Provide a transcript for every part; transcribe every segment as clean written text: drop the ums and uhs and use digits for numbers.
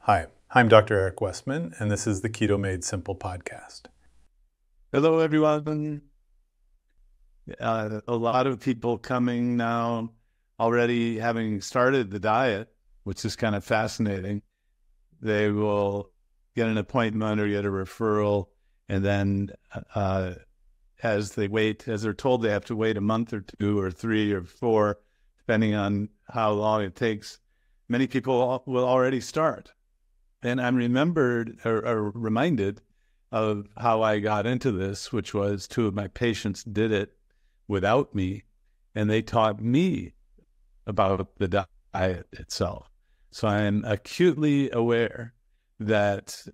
Hi, I'm Dr. Eric Westman, and this is the Keto Made Simple podcast. Hello, everyone. A lot of people coming now already having started the diet, which is kind of fascinating. They will get an appointment or get a referral, and then as they're told they have to wait a month or two or 3 or 4, depending on how long it takes, many people will already start. And I'm reminded of how I got into this, which was 2 of my patients did it without me, and they taught me about the diet itself. So I'm acutely aware that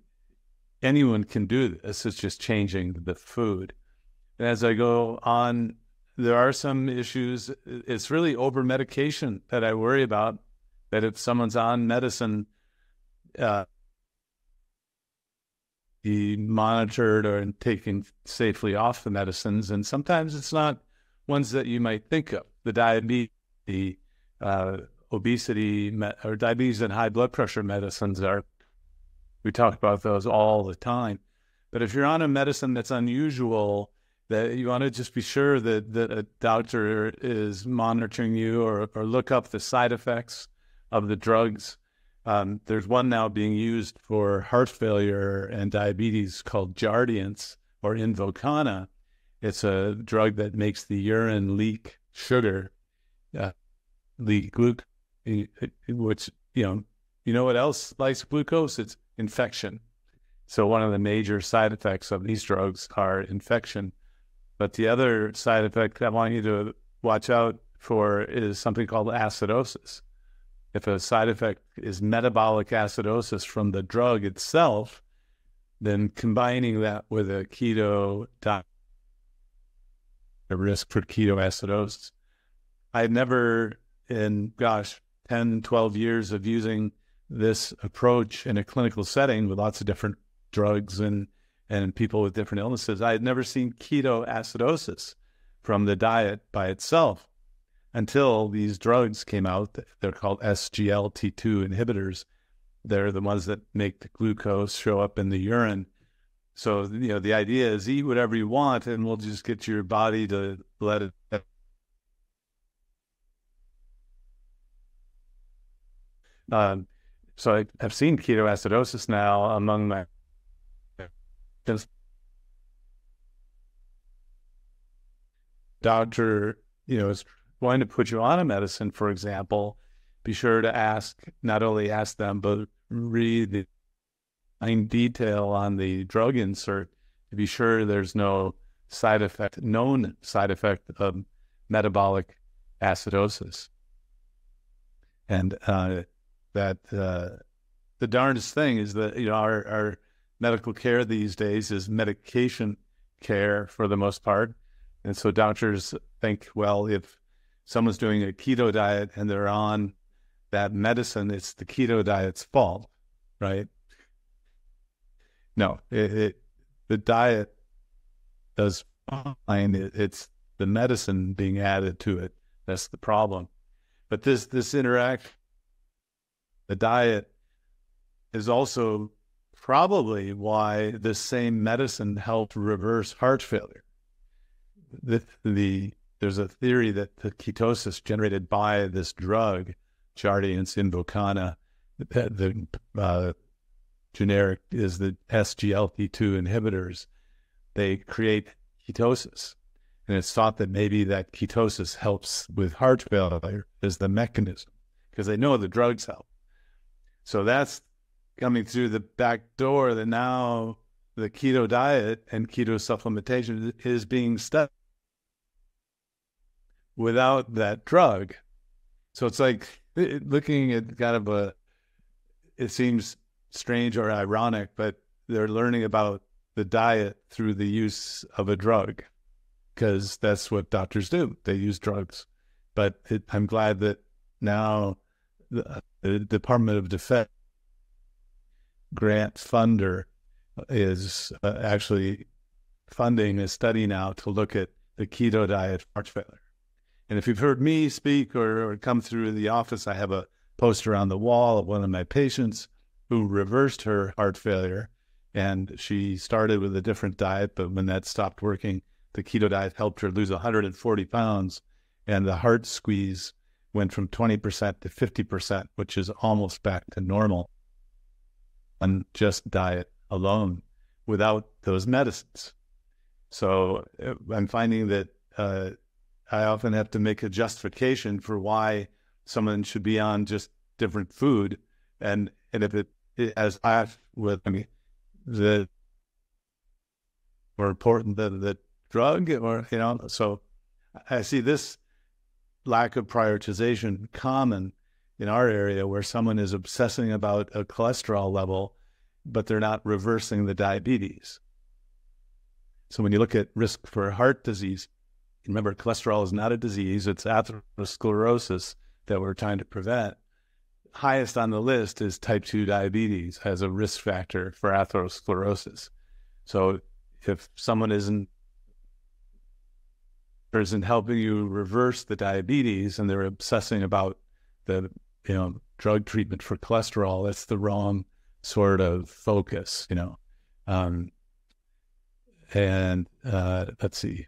anyone can do this. It's just changing the food. And as I go on, there are some issues. It's really over medication that I worry about, that if someone's on medicine, be monitored or taken safely off the medicines. And sometimes it's not ones that you might think of. The diabetes, the obesity, or diabetes and high blood pressure medicines we talk about those all the time. But if you're on a medicine that's unusual, that you want to just be sure that a doctor is monitoring you, or look up the side effects of the drugs. There's one now being used for heart failure and diabetes called Jardiance or Invokana. It's a drug that makes the urine leak sugar, leak glucose, which, you know what else likes glucose? It's infection. So one of the major side effects of these drugs are infection. But the other side effect I want you to watch out for is something called acidosis. If a side effect is metabolic acidosis from the drug itself, then combining that with a keto diet, a risk for ketoacidosis. I've never, in 10, 12 years of using this approach in a clinical setting with lots of different drugs and people with different illnesses, I had never seen ketoacidosis from the diet by itself until these drugs came out. They're called SGLT2 inhibitors. They're the ones that make the glucose show up in the urine. So, the idea is eat whatever you want, and we'll just get your body to let it. So I've seen ketoacidosis now among my doctor, is going to put you on a medicine, for example. Be sure to not only ask them, but read the in detail on the drug insert to be sure there's no known side effect of metabolic acidosis. And that the darndest thing is that, our medical care these days is medication care for the most part. And so doctors think, well, if someone's doing a keto diet and they're on that medicine, it's the keto diet's fault, right? No, the diet does fine. It's the medicine being added to it that's the problem. But this interaction, the diet, is also probably why the same medicine helped reverse heart failure. There's a theory that the ketosis generated by this drug, Jardiance Invokana, the generic is the SGLT2 inhibitors. They create ketosis. And it's thought that maybe that ketosis helps with heart failure as the mechanism, because they know the drugs help. So that's coming through the back door, that now the keto diet and keto supplementation is being studied without that drug. So it's like looking at it seems strange or ironic, but they're learning about the diet through the use of a drug, because that's what doctors do. They use drugs. But I'm glad that now the Department of Defense grant funder is actually funding a study now to look at the keto diet for heart failure. And if you've heard me speak or come through the office, I have a poster on the wall of one of my patients who reversed her heart failure. And she started with a different diet, but when that stopped working, the keto diet helped her lose 140 pounds. And the heart squeeze went from 20% to 50%, which is almost back to normal on just diet alone without those medicines. So I'm finding that I often have to make a justification for why someone should be on just different food. And if it, as I with, I mean, the more important than the drug, or, you know, so I see this lack of prioritization common in our area, where someone is obsessing about a cholesterol level, but they're not reversing the diabetes. So when you look at risk for heart disease, remember, cholesterol is not a disease, it's atherosclerosis that we're trying to prevent. Highest on the list is type 2 diabetes as a risk factor for atherosclerosis. So if someone isn't helping you reverse the diabetes and they're obsessing about the, you know, drug treatment for cholesterol, that's the wrong sort of focus, you know. Let's see.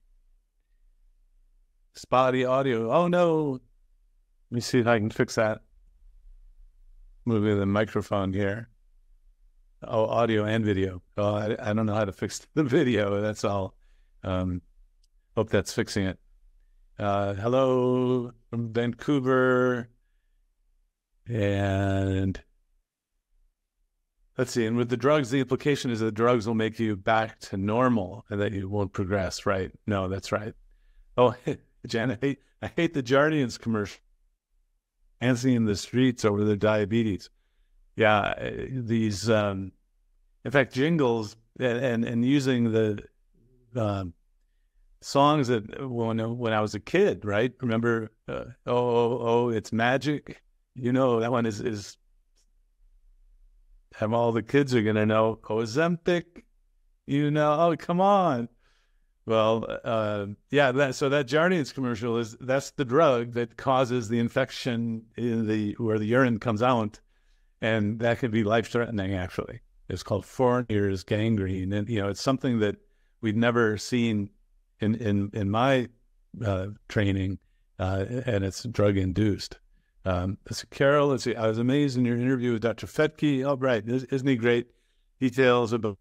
Spotty audio. Oh no. Let me see if I can fix that. Moving the microphone here. Oh, audio and video. Oh, I don't know how to fix the video. That's all. Hope that's fixing it. Hello from Vancouver. And let's see. And with the drugs, the implication is that the drugs will make you back to normal and that you won't progress, right? No, that's right. Oh, Jan, I hate the Jardiance commercial. Dancing in the streets over the diabetes. Yeah, these, in fact, jingles and using the songs that when I was a kid, right? Remember, oh, it's magic. You know, that one is have all the kids are going to know. Ozempic, you know, oh, come on. Well, yeah, so that Jardiance commercial that's the drug that causes the infection in where the urine comes out, and that can be life-threatening, actually. It's called Fournier's gangrene, and, you know, it's something that we'd never seen in my training, and it's drug-induced. So Carol, let's see, I was amazed in your interview with Dr. Fetke. Oh, right, isn't he great? Details about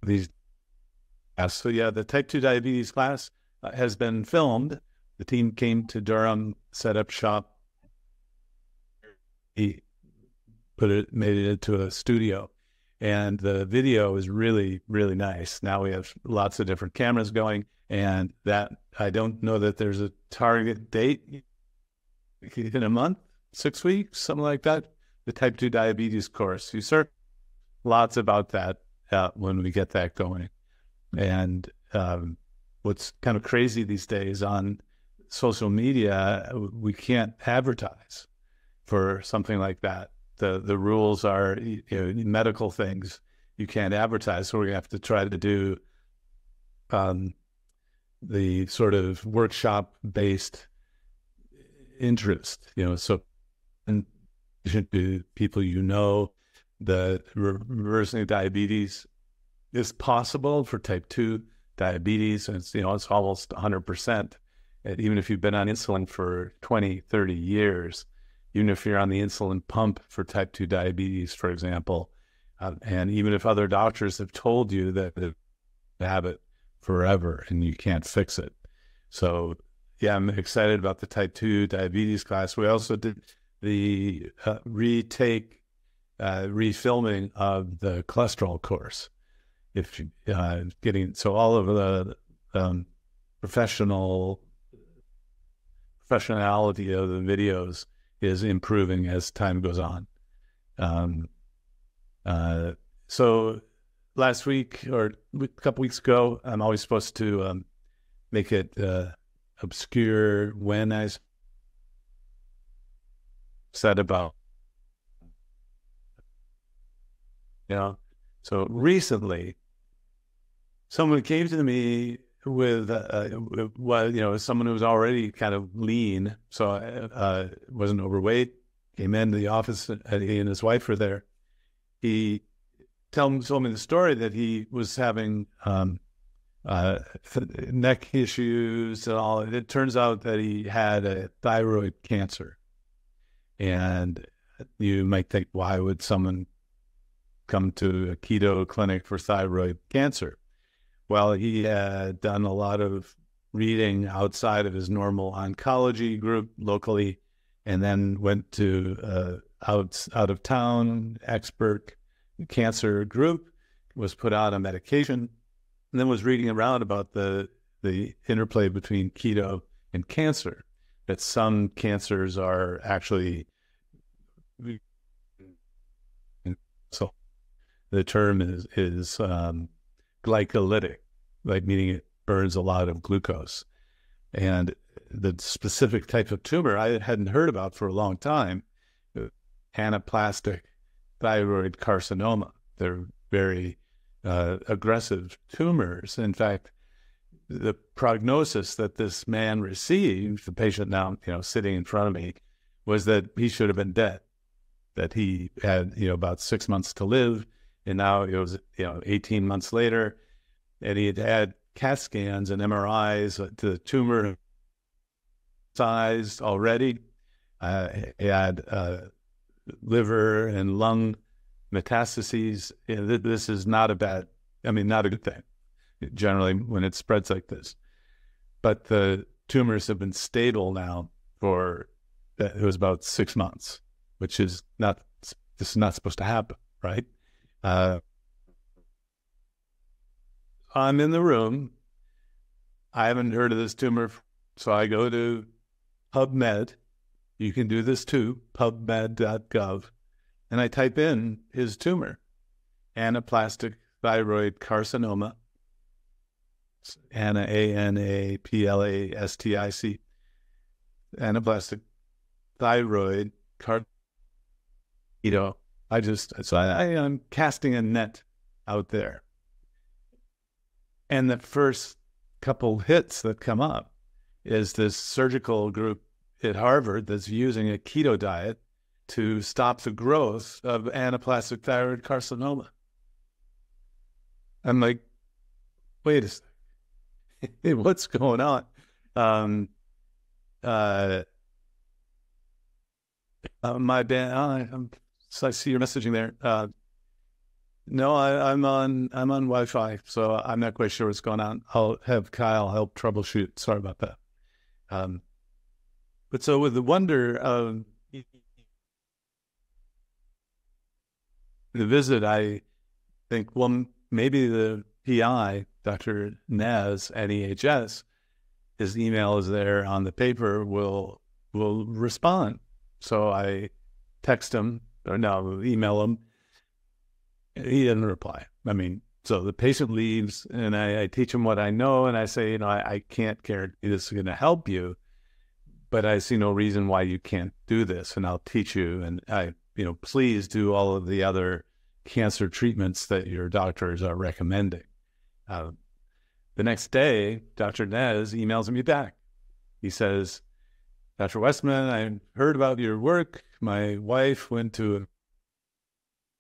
these. So yeah, the type 2 diabetes class has been filmed. The team came to Durham, set up shop. He made it into a studio, and the video is really, really nice. Now we have lots of different cameras going, and that I don't know that there's a target date in a month, 6 weeks, something like that. The type 2 diabetes course. You search lots about that when we get that going. And what's kind of crazy these days on social media, we can't advertise for something like that. The rules are, you know, medical things you can't advertise. So we're going to have to try to do the sort of workshop-based interest, you know, so and to people, you know, the reversing diabetes is possible for type 2 diabetes. And it's, you know, it's almost 100%. And even if you've been on insulin for 20, 30 years, even if you're on the insulin pump for type 2 diabetes, for example, and even if other doctors have told you that they have it forever and you can't fix it. So yeah, I'm excited about the type 2 diabetes class. We also did the refilming of the cholesterol course. If so all of the professionality of the videos is improving as time goes on. So last week or a couple weeks ago, I'm always supposed to make it obscure when I said about, you know. So recently, someone came to me with well, someone who was already kind of lean, so wasn't overweight. Came into the office, he and his wife were there. He told me the story that he was having neck issues and all. It turns out that he had a thyroid cancer. And you might think, why would someone come to a keto clinic for thyroid cancer? Well, he had done a lot of reading outside of his normal oncology group locally, and then went to out of town expert cancer group, was put out on medication, and then was reading around about the interplay between keto and cancer, that some cancers are actually, so the term is glycolytic, like meaning it burns a lot of glucose. And the specific type of tumor I hadn't heard about for a long time, anaplastic thyroid carcinoma. They're very aggressive tumors. In fact, the prognosis that this man received, the patient now, sitting in front of me, was that he should have been dead, that he had, about 6 months to live. And now it was, 18 months later, and he had had CAT scans and MRIs to the tumor sized already. He had liver and lung metastases. This is not not a good thing, generally, when it spreads like this. But the tumors have been stable now for, it was about 6 months, which is not, this is not supposed to happen, right? I'm in the room. I haven't heard of this tumor, so I go to PubMed. You can do this too, pubmed.gov. And I type in his tumor, anaplastic thyroid carcinoma, anaplastic anaplastic thyroid carcinoma. I'm casting a net out there. And the first couple hits that come up is this surgical group at Harvard that's using a keto diet to stop the growth of anaplastic thyroid carcinoma. I'm like, wait a second, what's going on? My band, so I see your messaging there. No, I'm on Wi-Fi, so I'm not quite sure what's going on. I'll have Kyle help troubleshoot. Sorry about that. But so with the wonder of the visit, I think, well, maybe the PI, Dr. Naz at EHS, his email is there on the paper, will respond. So I text him, or no, email him. He didn't reply. So the patient leaves, and I teach him what I know, and I say, I can't guarantee this is going to help you, but I see no reason why you can't do this, and I'll teach you. And please do all of the other cancer treatments that your doctors are recommending. The next day, Dr. Nez emails me back. He says, Dr. Westman, I heard about your work. My wife went to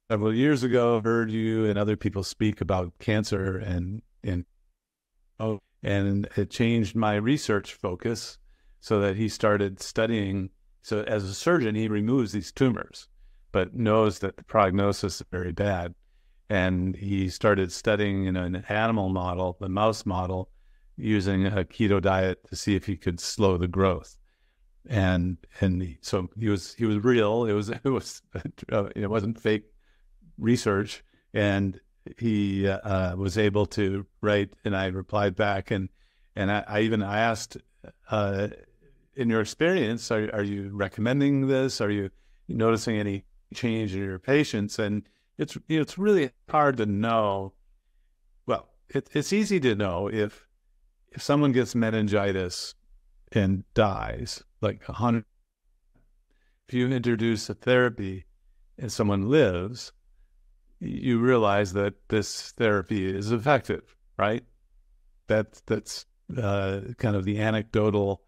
several years ago, heard you and other people speak about cancer, and it changed my research focus so that he started studying. So as a surgeon, he removes these tumors, but knows that the prognosis is very bad. And he started studying in an animal model, the mouse model, using a keto diet to see if he could slow the growth. So he was real. It wasn't fake research, and he was able to write, and I replied back, and I asked, in your experience, are you recommending this? Are you noticing any change in your patients? And it's really hard to know. Well, it's easy to know if someone gets meningitis and dies, like 100. If you introduce a therapy and someone lives, you realize that this therapy is effective, right? That's kind of the anecdotal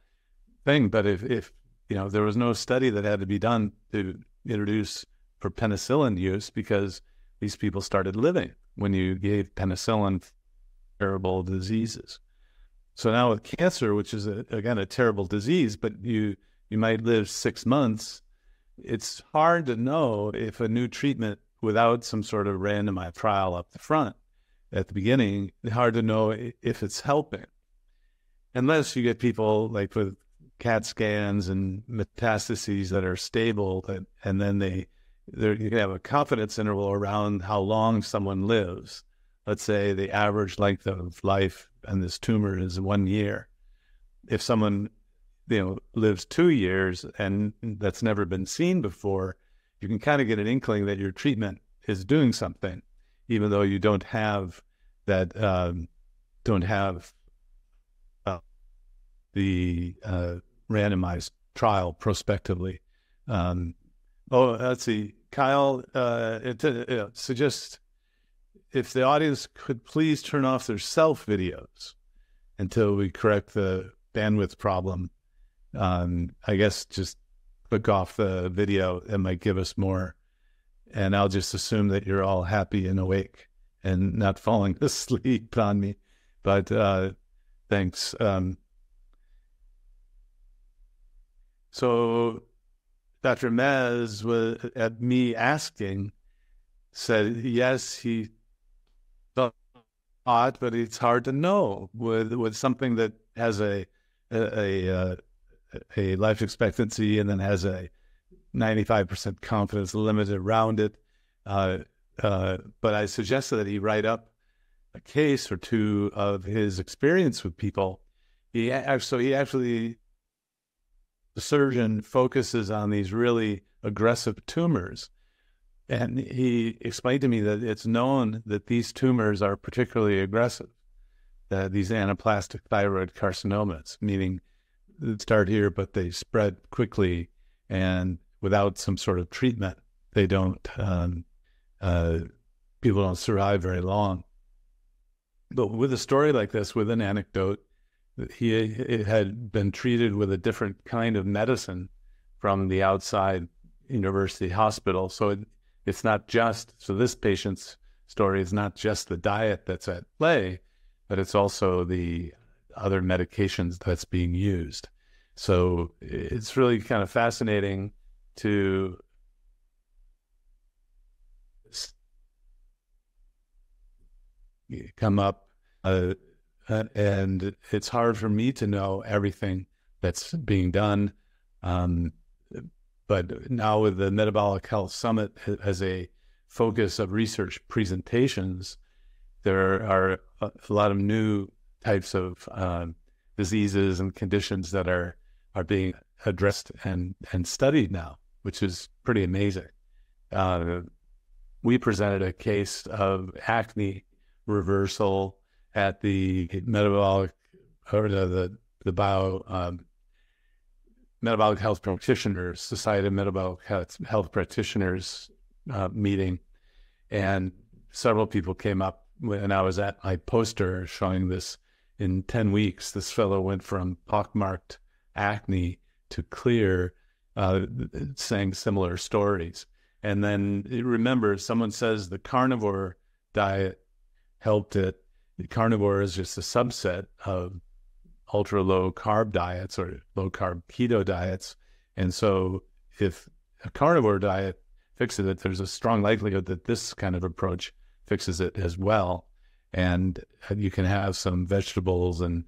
thing. But if there was no study that had to be done to introduce for penicillin use, because these people started living when you gave penicillin for terrible diseases. So now with cancer, which is again a terrible disease, but you might live 6 months, it's hard to know if a new treatment without some sort of randomized trial up the front at the beginning, hard to know if it's helping. Unless you get people like with CAT scans and metastases that are stable, and then you can have a confidence interval around how long someone lives. Let's say the average length of life and this tumor is 1 year. If someone lives 2 years and that's never been seen before, you can kind of get an inkling that your treatment is doing something, even though you don't have that, the randomized trial prospectively. Let's see, Kyle, suggest if the audience could please turn off their self videos until we correct the bandwidth problem. I guess just click off the video. It might give us more. And I'll just assume that you're all happy and awake and not falling asleep on me. But thanks. So Dr. Mez, was at me asking, said, yes, he thought, but it's hard to know with something that has a life expectancy and then has a 95% confidence limit around it. But I suggested that he write up a case or two of his experience with people. The surgeon focuses on these really aggressive tumors. And he explained to me that it's known that these tumors are particularly aggressive, these anaplastic thyroid carcinomas, meaning they start here, but they spread quickly, and without some sort of treatment, they don't, people don't survive very long. But with a story like this, with an anecdote, it had been treated with a different kind of medicine from the outside university hospital. So it's not just, so this patient's story is not just the diet that's at play, but it's also the other medications that's being used. So it's really kind of fascinating to come up, and it's hard for me to know everything that's being done. But now with the Metabolic Health Summit as a focus of research presentations, there are a lot of new types of diseases and conditions that are being addressed and studied now, which is pretty amazing. We presented a case of acne reversal at the metabolic or the Metabolic Health Practitioners, Society of Metabolic Health Practitioners meeting, and several people came up when I was at my poster showing this. In 10 weeks, this fellow went from pockmarked acne to clear, saying similar stories. And then remember, someone says the carnivore diet helped it. The carnivore is just a subset of ultra low carb diets or low carb keto diets. And so if a carnivore diet fixes it, there's a strong likelihood that this kind of approach fixes it as well. And you can have some vegetables and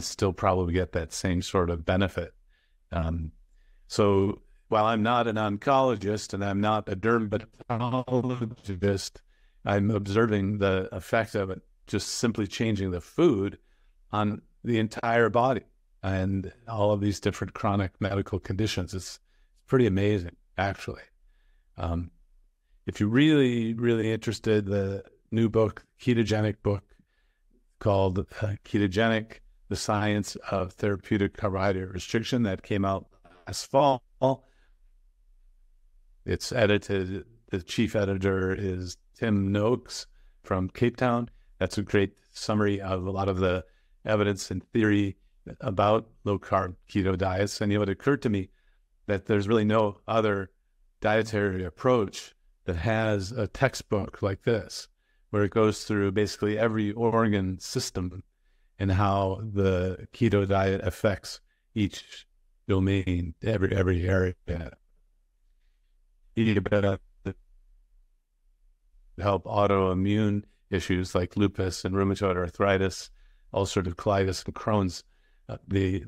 still probably get that same sort of benefit. So while I'm not an oncologist and I'm not a dermatologist, I'm observing the effect of it, just simply changing the food on the entire body and all of these different chronic medical conditions. It's pretty amazing, actually. If you're really, really interested, the new book, ketogenic book called Ketogenic, The Science of Therapeutic Carbohydrate Restriction, that came out last fall. It's edited, the chief editor is Tim Noakes from Cape Town. That's a great summary of a lot of the evidence and theory about low-carb keto diets. And it occurred to me that there's really no other dietary approach that has a textbook like this, where it goes through basically every organ system and how the keto diet affects each domain, every area. Eating better to help autoimmune issues like lupus and rheumatoid arthritis, ulcerative colitis, and Crohn's. The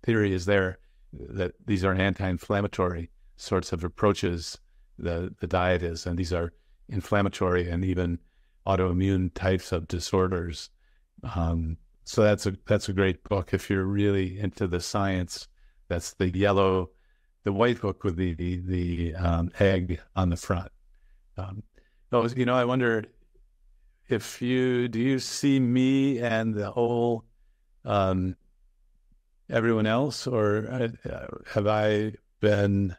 theory is there that these are anti-inflammatory sorts of approaches, the diet is, and these are inflammatory and even autoimmune types of disorders. So that's a great book if you're really into the science. That's the white book with the egg on the front. I wonder if do you see me and the whole everyone else, or have I been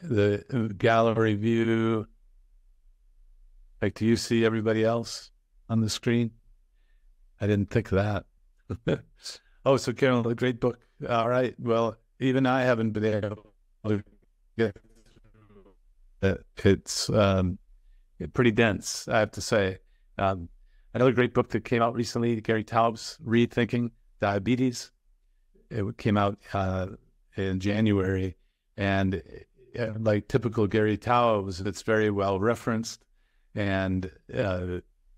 the gallery view? Like, do you see everybody else on the screen? I didn't think that. Oh, so Carol, a great book. All right. Well, even I haven't been able to get it. It's pretty dense, I have to say. Another great book that came out recently, Gary Taub's Rethinking Diabetes. It came out in January, and like typical Gary Taub's, it's very well referenced and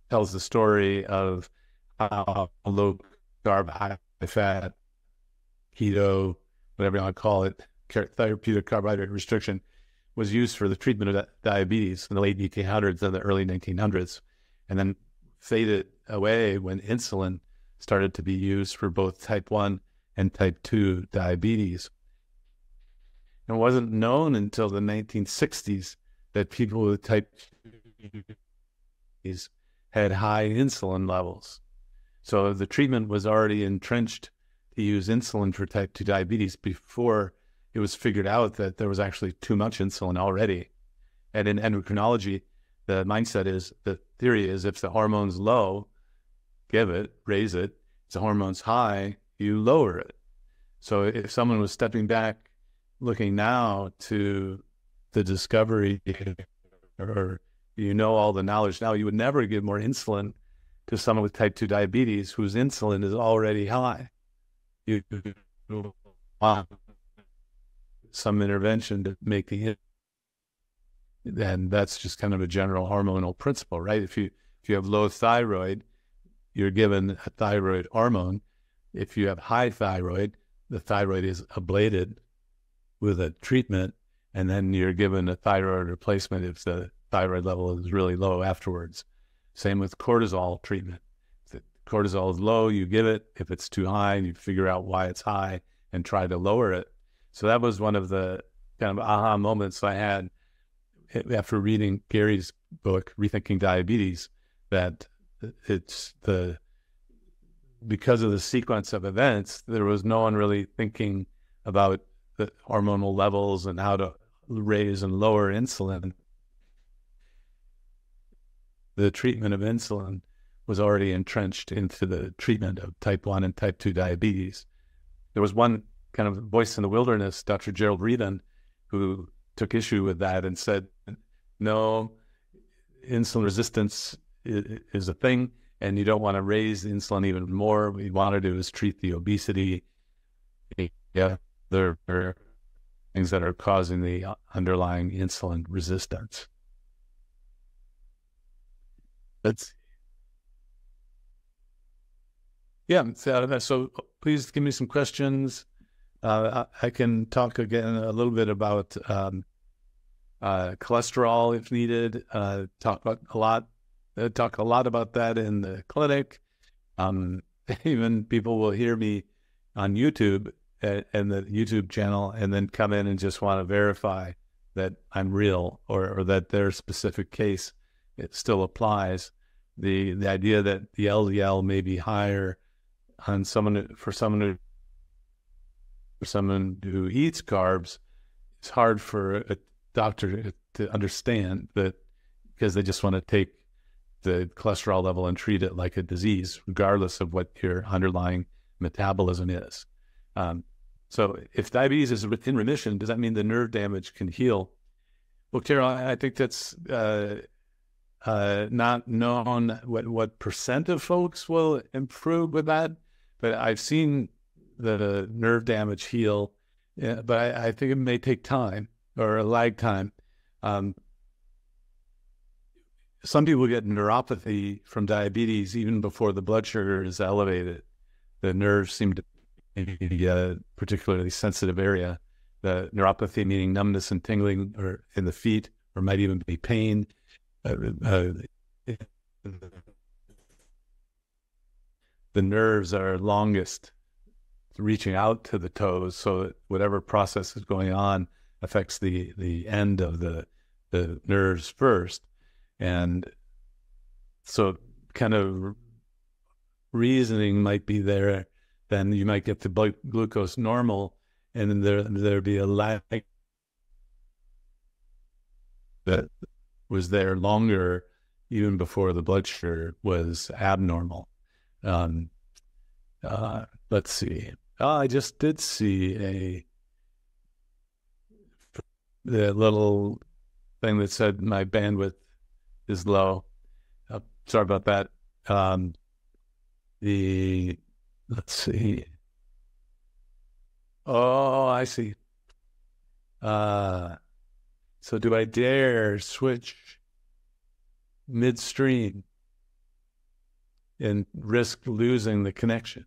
tells the story of how low carb, high fat, keto, whatever you want to call it, therapeutic carbohydrate restriction was used for the treatment of diabetes in the late 1800s and the early 1900s, and then faded away when insulin started to be used for both type 1 and type 2 diabetes. It wasn't known until the 1960s that people with type 2 diabetes had high insulin levels. So the treatment was already entrenched to use insulin for type 2 diabetes before it was figured out that there was actually too much insulin already. And in endocrinology, the mindset is, the theory is, if the hormone's low, give it, raise it. If the hormone's high, you lower it. So if someone was stepping back, looking now to the discovery, or all the knowledge now, you would never give more insulin to someone with type 2 diabetes whose insulin is already high. You want some intervention to make and that's just kind of a general hormonal principle, right? If you have low thyroid, you're given a thyroid hormone. If you have high thyroid, the thyroid is ablated with a treatment, and then you're given a thyroid replacement if the thyroid level is really low afterwards. Same with cortisol treatment. If the cortisol is low, you give it. If it's too high, you figure out why it's high and try to lower it. So that was one of the kind of aha moments I had after reading Gary's book, Rethinking Diabetes, that because of the sequence of events, there was no one really thinking about the hormonal levels and how to raise and lower insulin. The treatment of insulin was already entrenched into the treatment of type 1 and type 2 diabetes. There was one kind of voice in the wilderness, Dr. Gerald Reedon, who took issue with that and said, no, insulin resistance is a thing, and you don't want to raise insulin even more. What you want to do is treat the obesity. Yeah, there are things that are causing the underlying insulin resistance. So please give me some questions. I can talk again a little bit about cholesterol if needed. Talk a lot about that in the clinic. Even people will hear me on YouTube and the YouTube channel, and then come in and just want to verify that I'm real, or that their specific case, it still applies. The idea that the LDL may be higher on someone who eats carbs, it's hard for a doctor to understand that, because they just want to take the cholesterol level and treat it like a disease, regardless of what your underlying metabolism is. So if diabetes is in remission, does that mean the nerve damage can heal? Well, Carol, I think that's not known what percent of folks will improve with that, but I've seen the nerve damage heal, but I think it may take time or a lag time. Some people get neuropathy from diabetes even before the blood sugar is elevated. The nerves seem to be a particularly sensitive area. The neuropathy meaning numbness and tingling or in the feet, or might even be pain. The nerves are longest reaching out to the toes, so that whatever process is going on affects the end of the nerves first. And so kind of reasoning might be there, then you might get the blood glucose normal, and then there'd be a lag that was there longer even before the blood sugar was abnormal. Let's see. I just did see the little thing that said my bandwidth is low. Sorry about that. Let's see. Oh, I see. So do I dare switch midstream and risk losing the connection?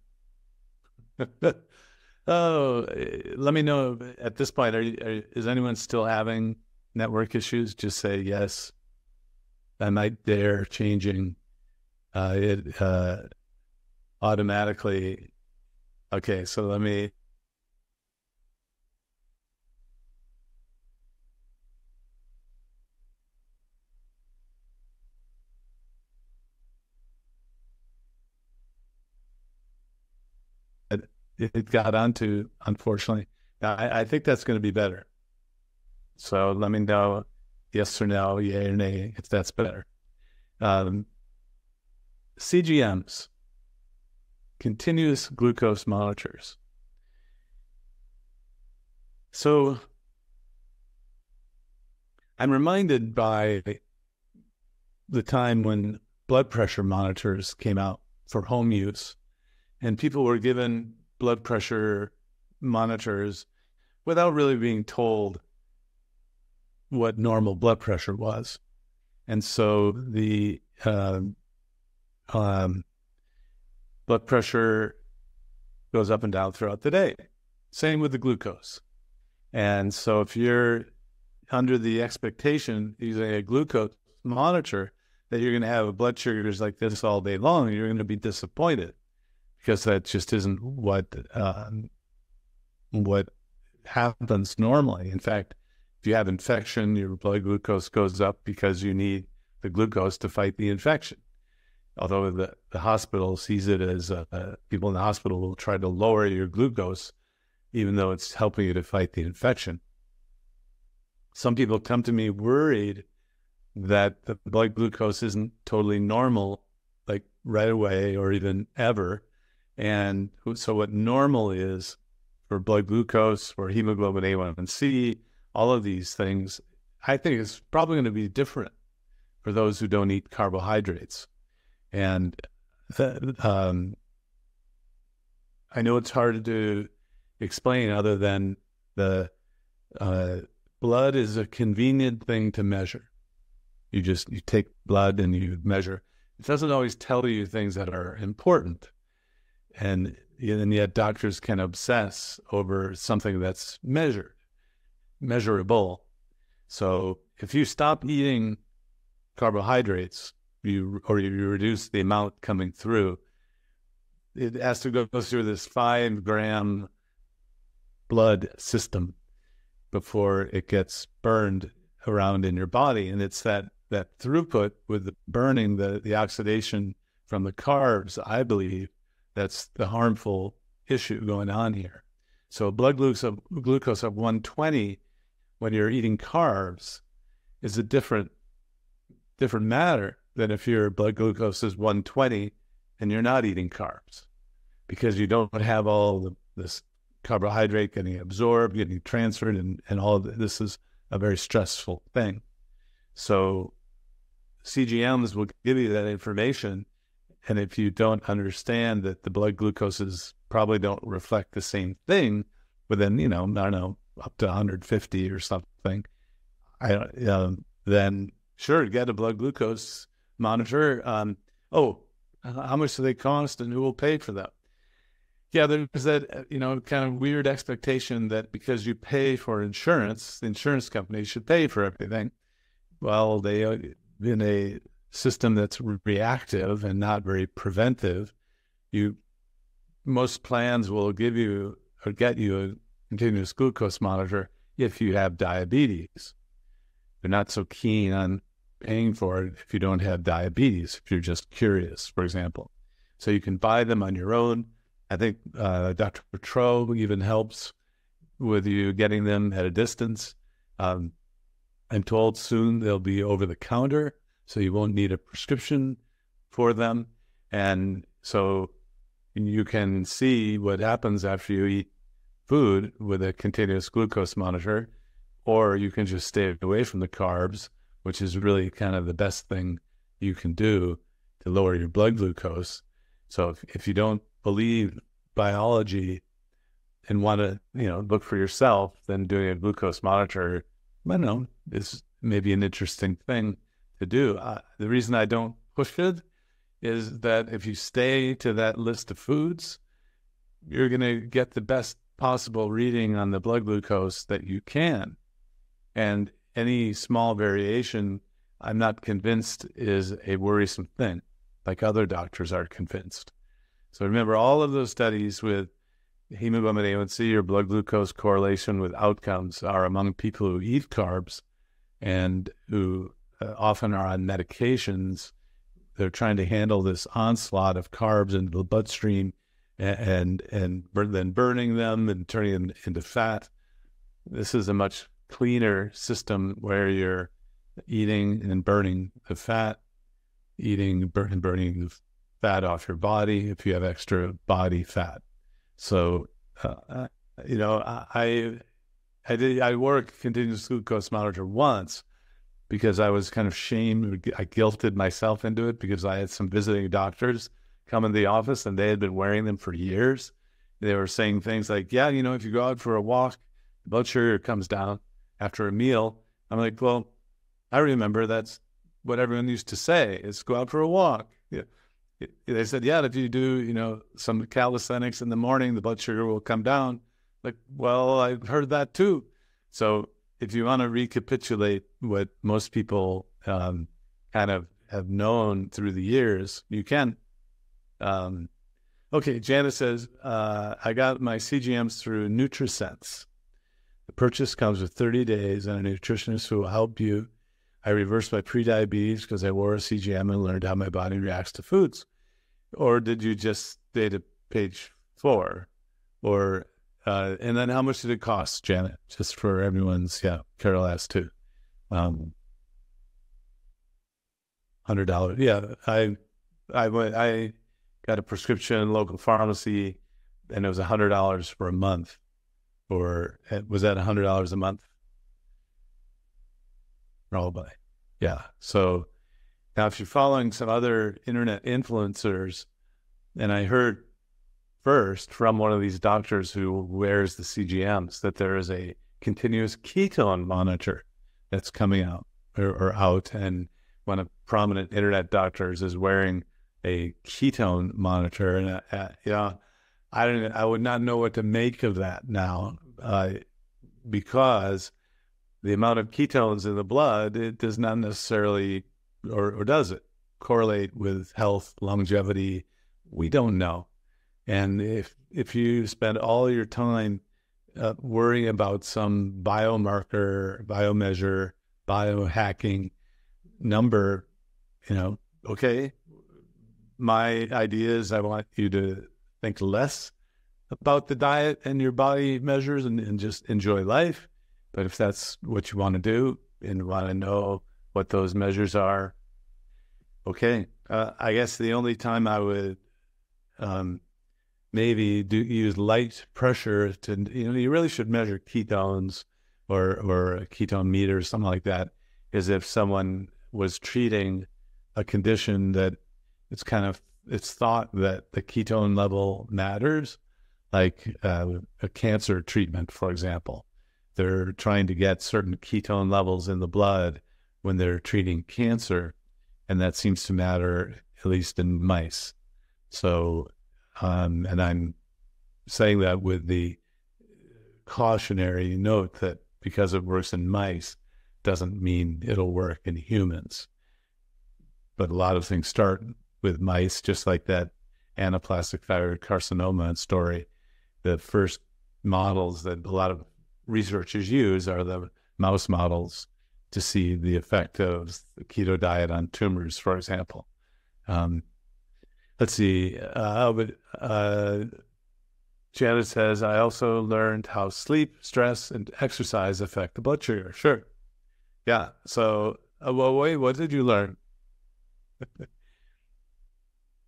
Oh, let me know at this point. Is anyone still having network issues? Just say yes. I might dare changing it automatically. Okay, so let me. It got onto, unfortunately. I think that's going to be better. So let me know yes or no, yay or nay, if that's better. CGMs, continuous glucose monitors. So I'm reminded by the time when blood pressure monitors came out for home use, and people were given blood pressure monitors without really being told what normal blood pressure was. And so the blood pressure goes up and down throughout the day. Same with the glucose. And so if you're under the expectation using a glucose monitor that you're going to have blood sugars like this all day long, you're going to be disappointed, because that just isn't what happens normally. In fact, if you have infection, your blood glucose goes up because you need the glucose to fight the infection. Although the hospital sees it as people in the hospital will try to lower your glucose, even though it's helping you to fight the infection. Some people come to me worried that the blood glucose isn't totally normal, like right away or even ever. And so what normal is for blood glucose, for hemoglobin A1C, all of these things, I think is probably going to be different for those who don't eat carbohydrates. And I know it's hard to explain other than the blood is a convenient thing to measure. You take blood and you measure. It doesn't always tell you things that are important. And yet doctors can obsess over something that's measurable. So if you stop eating carbohydrates, you reduce the amount coming through, it has to go through this 5-gram blood system before it gets burned around in your body. And it's that throughput with the burning, the oxidation from the carbs, I believe, that's the harmful issue going on here. So blood glucose of 120 when you're eating carbs is a different matter than if your blood glucose is 120 and you're not eating carbs, because you don't have all this carbohydrate getting absorbed, getting transferred, and all of this is a very stressful thing. So CGMs will give you that information. And if you don't understand that the blood glucoses probably don't reflect the same thing within, I don't know, up to 150 or something, then sure, get a blood glucose monitor. How much do they cost and who will pay for them? Yeah, there's that, kind of weird expectation that because you pay for insurance, the insurance companies should pay for everything. Well, they are in a system that's reactive and not very preventive. Most plans will give you or get you a continuous glucose monitor if you have diabetes. They're not so keen on paying for it if you don't have diabetes, if you're just curious, for example. So you can buy them on your own. I think Dr. Petro even helps with you getting them at a distance. I'm told soon they'll be over the counter, so you won't need a prescription for them. And so you can see what happens after you eat food with a continuous glucose monitor, or you can just stay away from the carbs, which is really kind of the best thing you can do to lower your blood glucose. So if you don't believe biology and want to, look for yourself, then doing a glucose monitor, I don't know, is maybe an interesting thing to do. The reason I don't push it is that if you stay to that list of foods, you're going to get the best possible reading on the blood glucose that you can. And any small variation, I'm not convinced is a worrisome thing, like other doctors are convinced. So remember, all of those studies with hemoglobin A1C or blood glucose correlation with outcomes are among people who eat carbs and who often are on medications. They're trying to handle this onslaught of carbs into the bloodstream and then burning them and turning them into fat. This is a much cleaner system where you're eating and burning the fat, burning the fat off your body if you have extra body fat. So, I wore a continuous glucose monitor once because I was kind of shamed. I guilted myself into it because I had some visiting doctors come in the office and they had been wearing them for years. They were saying things like, if you go out for a walk, blood sugar comes down after a meal. I'm like, well, I remember that's what everyone used to say, is go out for a walk. Yeah. They said, if you do, some calisthenics in the morning, the blood sugar will come down. Like, well, I've heard that too. So if you want to recapitulate what most people kind of have known through the years, you can. Okay, Janice says, I got my CGMs through NutriSense. The purchase comes with 30 days and a nutritionist who will help you. I reversed my prediabetes because I wore a CGM and learned how my body reacts to foods. Or did you just stay to page 4? Or and then how much did it cost, Janet? Just for everyone's, Carol asked too. $100. Yeah, I got a prescription, local pharmacy, and it was $100 for a month. Or was that $100 a month? Probably. Yeah. So now if you're following some other internet influencers, and I heard first from one of these doctors who wears the CGMs that there is a continuous ketone monitor that's coming out or out. And one of prominent internet doctors is wearing a ketone monitor. And, I would not know what to make of that now because the amount of ketones in the blood, it does not necessarily, or does it, correlate with health, longevity? We don't know. And if you spend all your time worrying about some biomarker, biomeasure, biohacking number, okay, my idea is I want you to think less about the diet and your body measures and just enjoy life. But if that's what you want to do and want to know what those measures are, Okay. I guess the only time I would um, maybe use light pressure to, you really should measure ketones or a ketone meter or something like that, is if someone was treating a condition that it's thought that the ketone level matters, like a cancer treatment, for example. They're trying to get certain ketone levels in the blood when they're treating cancer, and that seems to matter, at least in mice. So, and I'm saying that with the cautionary note that because it works in mice doesn't mean it'll work in humans. But a lot of things start with mice, just like that anaplastic thyroid carcinoma story. The first models that a lot of researchers use are the mouse models to see the effect of the keto diet on tumors, for example. Let's see. Janet says, I also learned how sleep, stress, and exercise affect the blood sugar. Sure. Yeah. So, well, wait, what did you learn?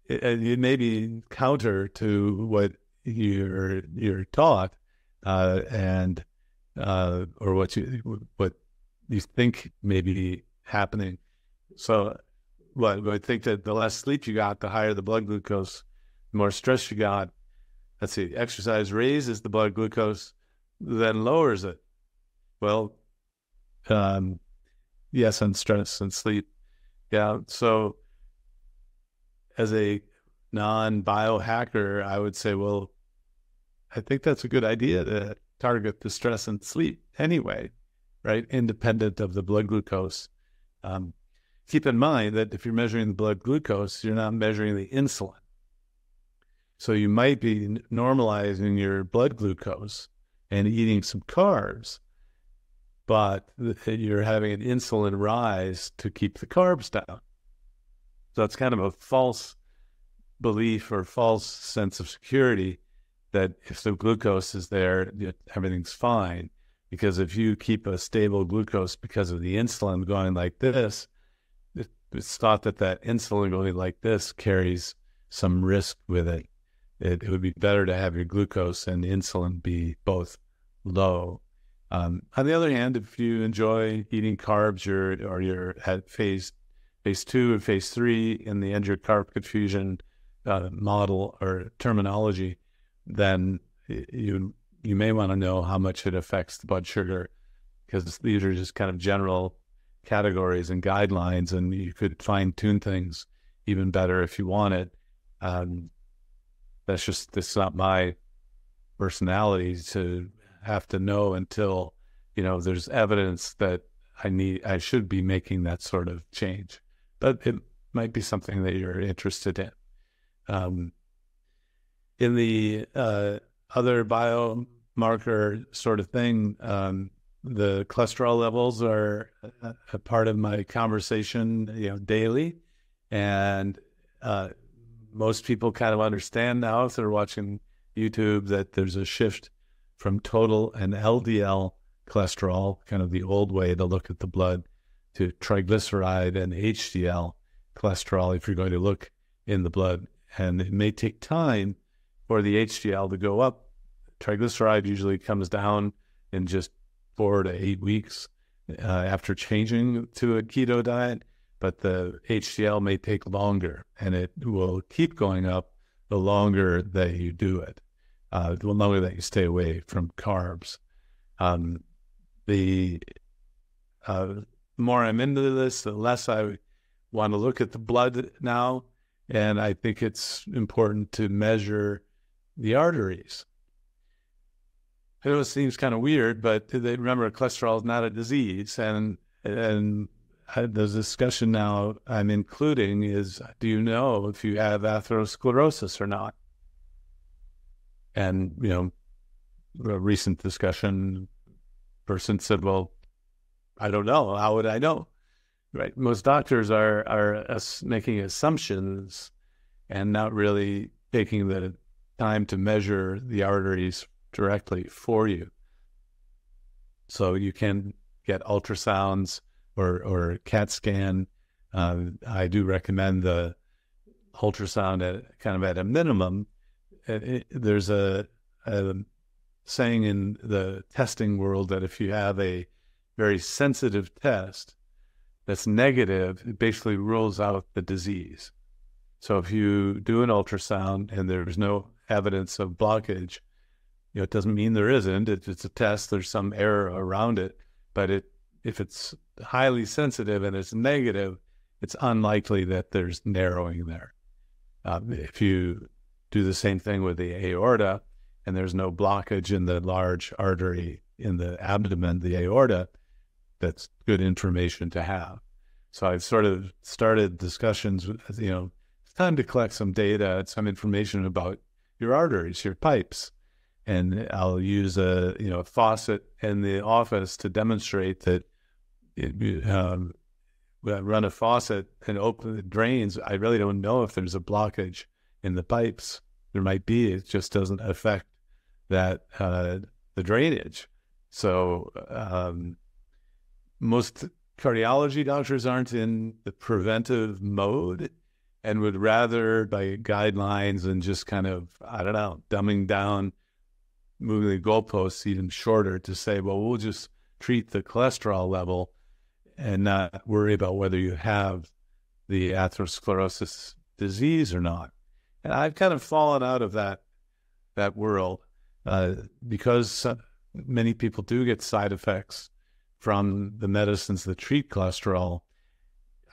It may be counter to what you're taught, and or what you think may be happening. So, I think that the less sleep you got, the higher the blood glucose, the more stress you got. Let's see, exercise raises the blood glucose, then lowers it. Well, yes, on stress and sleep. Yeah. So as a non-biohacker, I would say, well, I think that's a good idea to target the stress and sleep anyway, right? Independent of the blood glucose. Keep in mind that if you're measuring the blood glucose, you're not measuring the insulin. So you might be normalizing your blood glucose and eating some carbs, but you're having an insulin rise to keep the carbs down. So it's kind of a false belief or false sense of security that if the glucose is there, everything's fine. Because if you keep a stable glucose because of the insulin going like this, it's thought that that insulin going like this carries some risk with it. It would be better to have your glucose and insulin be both low. On the other hand, if you enjoy eating carbs, you're at phase 2 and phase 3 in the end your carb confusion model or terminology, then you may want to know how much it affects the blood sugar, because these are just kind of general categories and guidelines, and you could fine tune things even better if you want it. That's not my personality to have to know until, there's evidence that I should be making that sort of change. But it might be something that you're interested in. In the other biomarker sort of thing, the cholesterol levels are a part of my conversation, daily. And most people kind of understand now, if they're watching YouTube, that there's a shift from total and LDL cholesterol, kind of the old way to look at the blood, to triglyceride and HDL cholesterol if you're going to look in the blood. And it may take time for the HDL to go up. Triglyceride usually comes down in just 4 to 8 weeks after changing to a keto diet. But the HDL may take longer, and it will keep going up the longer that you do it, the longer that you stay away from carbs. The more I'm into this, the less I want to look at the blood now, and I think it's important to measure the arteries. I know it seems kind of weird, but they remember cholesterol is not a disease, and the discussion now I'm including is, do you know if you have atherosclerosis or not? And, a recent discussion, person said, well, I don't know. How would I know? Right. Most doctors are making assumptions and not really taking the time to measure the arteries directly for you. So you can get ultrasounds or CAT scan I do recommend the ultrasound at a minimum. There's a saying in the testing world that if you have a very sensitive test that's negative, it basically rules out the disease. So if you do an ultrasound and there's no evidence of blockage, it doesn't mean there isn't. It's a test. There's some error around it. But if it's highly sensitive and it's negative, it's unlikely that there's narrowing there. If you do the same thing with the aorta and there's no blockage in the large artery in the abdomen, the aorta, that's good information to have. So I've sort of started discussions with, it's time to collect some data and some information about your arteries, your pipes. And I'll use a faucet in the office to demonstrate that when I run a faucet and open the drains, I really don't know if there's a blockage in the pipes. There might be. It just doesn't affect that the drainage. So most cardiology doctors aren't in the preventive mode and would rather, by guidelines and just kind of, dumbing down, moving the goalposts even shorter to say, well, we'll just treat the cholesterol level and not worry about whether you have the atherosclerosis disease or not. And I've kind of fallen out of that world because many people do get side effects from the medicines that treat cholesterol.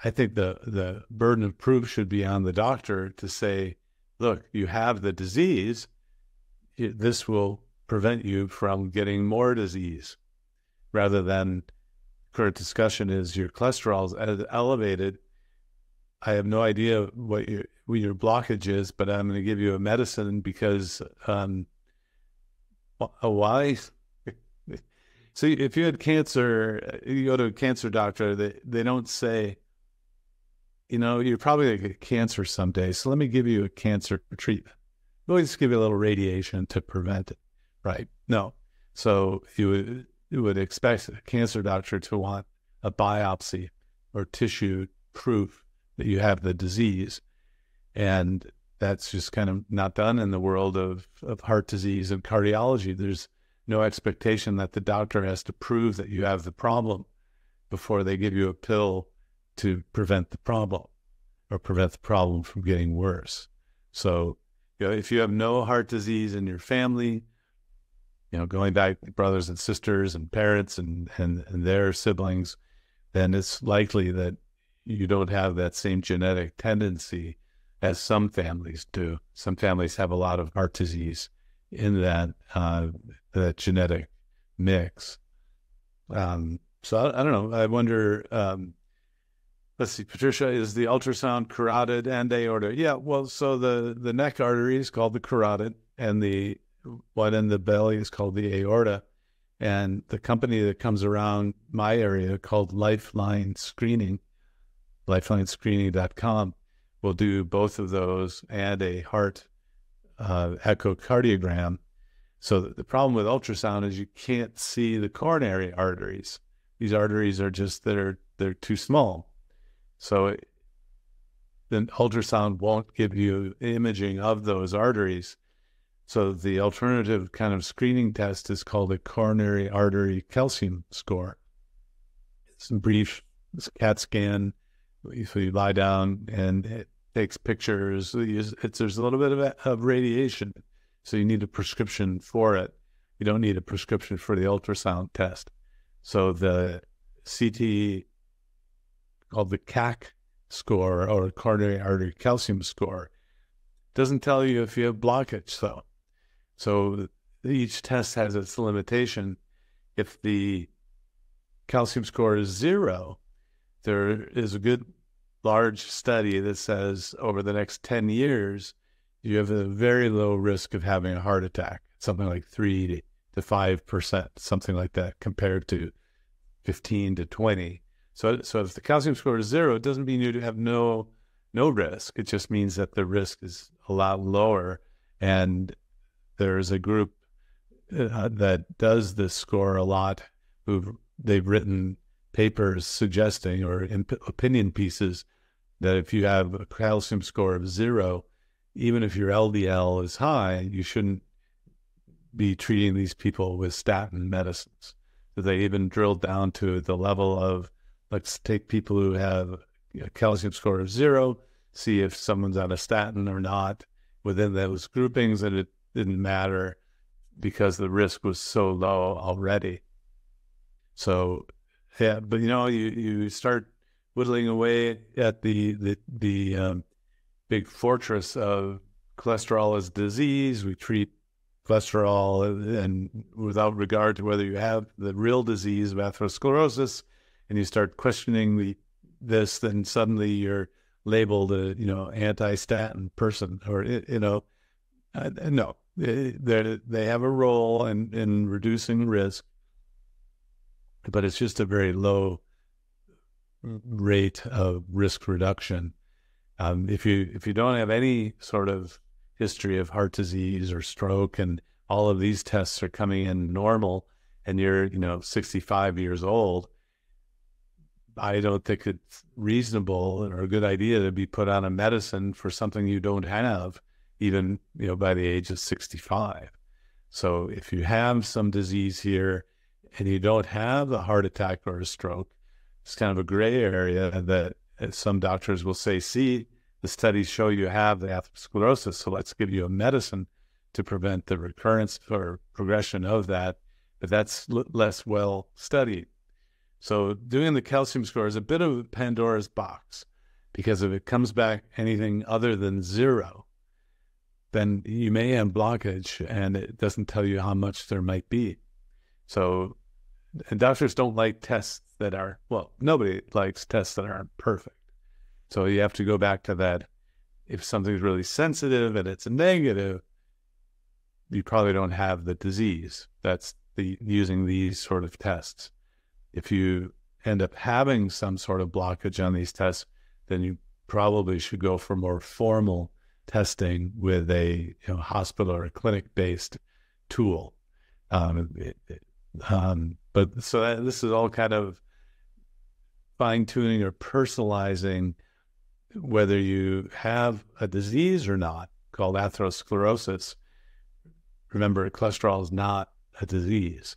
I think the burden of proof should be on the doctor to say, look, you have the disease. This will prevent you from getting more disease, rather than current discussion is your cholesterol is elevated. I have no idea what your blockage is, but I'm going to give you a medicine because why? So if you had cancer, you go to a cancer doctor, they don't say, you're probably going to get cancer someday, so let me give you a cancer treatment. We'll just give you a little radiation to prevent it, right? No. So you would expect a cancer doctor to want a biopsy or tissue proof that you have the disease. And that's just kind of not done in the world of heart disease and cardiology. There's no expectation that the doctor has to prove that you have the problem before they give you a pill to prevent the problem or prevent the problem from getting worse. So, if you have no heart disease in your family, going back to brothers and sisters and parents and their siblings, then it's likely that you don't have that same genetic tendency as some families do. Some families have a lot of heart disease in that genetic mix. So I don't know. I wonder, let's see, Patricia, is the ultrasound carotid and aorta? Yeah, well, so the neck artery is called the carotid and the one in the belly is called the aorta. And the company that comes around my area called Lifeline Screening, lifelinescreening.com, will do both of those and a heart echocardiogram. So the problem with ultrasound is you can't see the coronary arteries. These arteries are just, they're too small. So then ultrasound won't give you imaging of those arteries. So the alternative kind of screening test is called a coronary artery calcium score. It's a brief CAT scan. So you lie down and it takes pictures. There's a little bit of radiation. So you need a prescription for it. You don't need a prescription for the ultrasound test. So the CT, called the CAC score or coronary artery calcium score, doesn't tell you if you have blockage. So each test has its limitation. If the calcium score is 0, there is a good large study that says over the next 10 years, you have a very low risk of having a heart attack, something like 3 to 5%, something like that, compared to 15 to 20. So if the calcium score is 0, it doesn't mean you have no risk. It just means that the risk is a lot lower. And there's a group that does this score a lot they've written papers suggesting, or opinion pieces, that if you have a calcium score of 0, even if your LDL is high, you shouldn't be treating these people with statin medicines. So they even drilled down to the level of, let's take people who have a calcium score of 0, see if someone's on a statin or not within those groupings, and it didn't matter because the risk was so low already. So, yeah, but you start whittling away at the big fortress of cholesterol as disease. We treat cholesterol and without regard to whether you have the real disease of atherosclerosis, and you start questioning this, then suddenly you're labeled a anti-statin person, or no, they have a role in reducing risk, but it's just a very low rate of risk reduction. If you don't have any sort of history of heart disease or stroke, and all of these tests are coming in normal, and you're 65 years old, I don't think it's reasonable or a good idea to be put on a medicine for something you don't have, even by the age of 65. So if you have some disease here and you don't have a heart attack or a stroke, it's kind of a gray area that some doctors will say, see, the studies show you have the atherosclerosis, so let's give you a medicine to prevent the recurrence or progression of that. But that's less well studied. So doing the calcium score is a bit of a Pandora's box, because if it comes back anything other than 0, then you may have blockage, and it doesn't tell you how much there might be. So, and doctors don't like tests that are, well, nobody likes tests that aren't perfect. So you have to go back to that. If something's really sensitive and it's a negative, you probably don't have the disease. That's using these sort of tests. If you end up having some sort of blockage on these tests, then you probably should go for more formal testing with a hospital or a clinic-based tool. But so this is all kind of fine-tuning or personalizing whether you have a disease or not, called atherosclerosis. Remember, cholesterol is not a disease.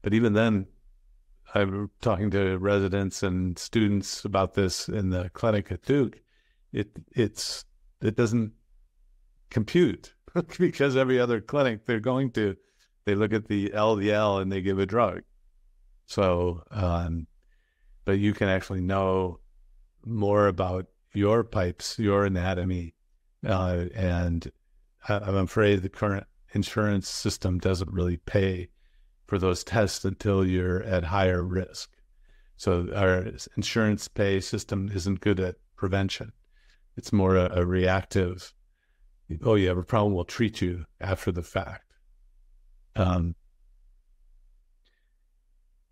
But even then, I'm talking to residents and students about this in the clinic at Duke. It doesn't compute because every other clinic they look at the LDL and they give a drug. So, but you can actually know more about your pipes, your anatomy, and I'm afraid the current insurance system doesn't really pay for those tests until you're at higher risk. So our insurance pay system isn't good at prevention. It's more a reactive, oh, you have a problem, we'll treat you after the fact.